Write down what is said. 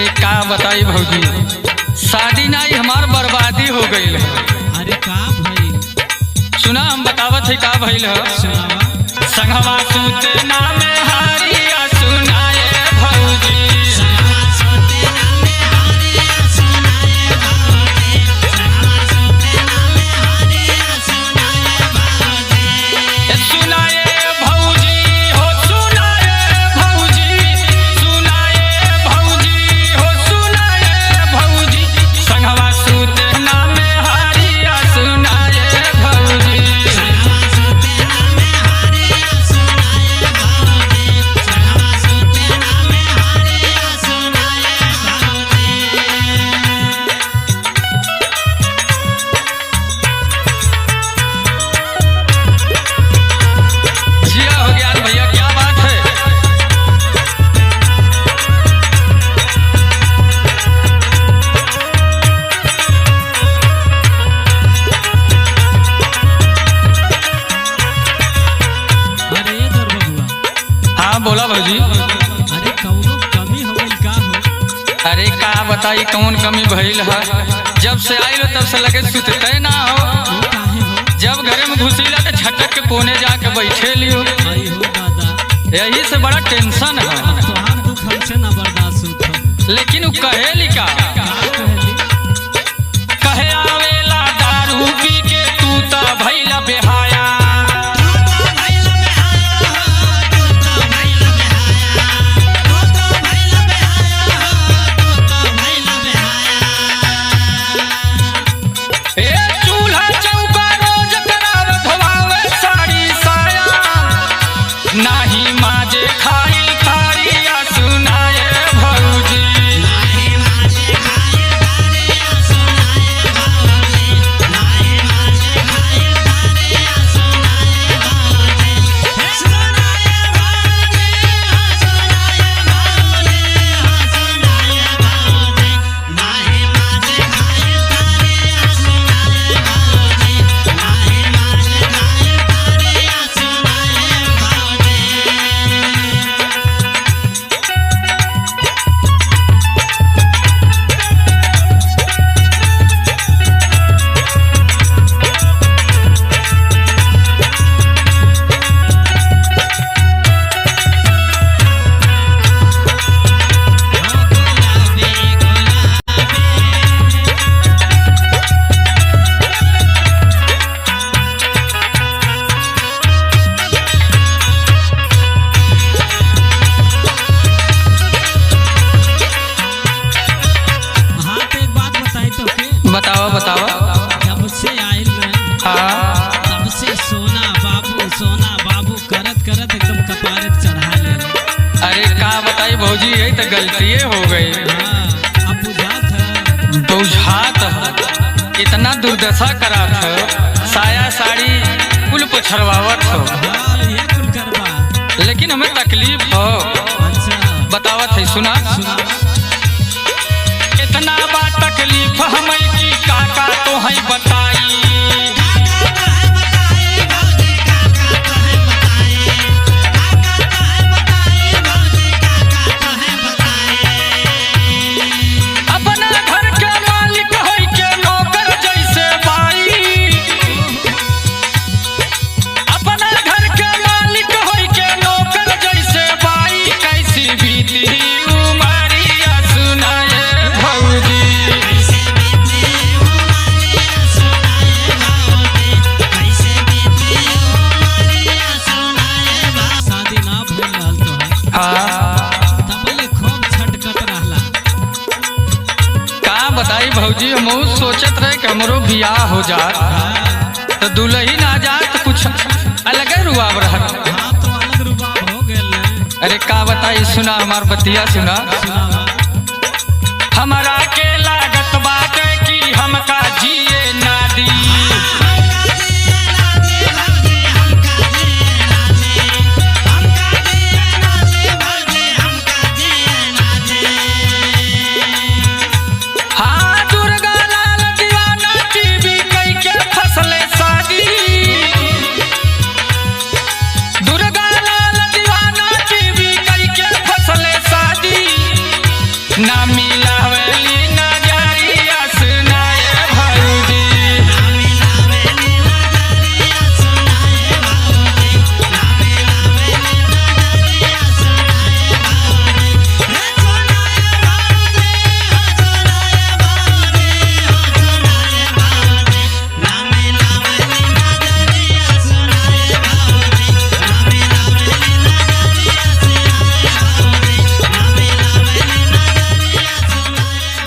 अरे का बताई भौजी, शादी नहीं हमार बर्बादी हो गई है। अरे का भाई सुना हम बतावत है का भइल है। संगवा सूते नाम हारिया सुनाए भौजी, बोला भौजी। अरे कौनो कमी हो गई का हो? अरे का बताई कौन कमी भइल है। जब से आइल तब से लगे सुतते ना हो। जब घरे में घुसीला तो झटक के कोने जाके बैठे लियो। यही से बड़ा टेंशन है। तोहार दुख हमसे ना बर्दाश्त होता। लेकिन वो कहेली का कहे आवेला दारू पी के तू ता भइला बेहाया। नाही माजे खाई तारिया सुनाए भौजी, नाही माजे खाई तारिया सुनाए भौजी, नाही माजे खाई तारिया सुनाए भौजी, सुनाए भौजी, सुनाए भौजी, सुनाए भौजी, नाही माजे खाई तारिया सुनाए भौजी, नाही माजे खाई तारिया सुनाए भौजी। बतावा बतावा। जब से आइल तब से सोना बाबू करत करत एकदम कपारे चढ़ा ले। अरे का बताई भौजी, यही तो गलती हो गई। अब बुझात है इतना दुर्दशा करात है। साया साड़ी कुल पछरवावत हो। ये कुल करवा, लेकिन हमें तकलीफ हो। अच्छा बतावत है सुना। इतना बा तकलीफ हमें की काका तो है बताई। अपना घर के मालिक होई के नौकर जैसे बाई, अपना घर के मालिक होई के नौकर जैसे बाई, कैसी बीती उमरिया सुनाए भौजी। बताई भौजी, हम सोचत रहे कि हमरो बियाह हो जात तो दुल्हन आ जात कुछ अलग रुआब रहत। तो अलग रुआब हो गए। अरे का बताई सुना हमार बतिया सुना। हमारा के लागत बात की हमका जिए ना दी।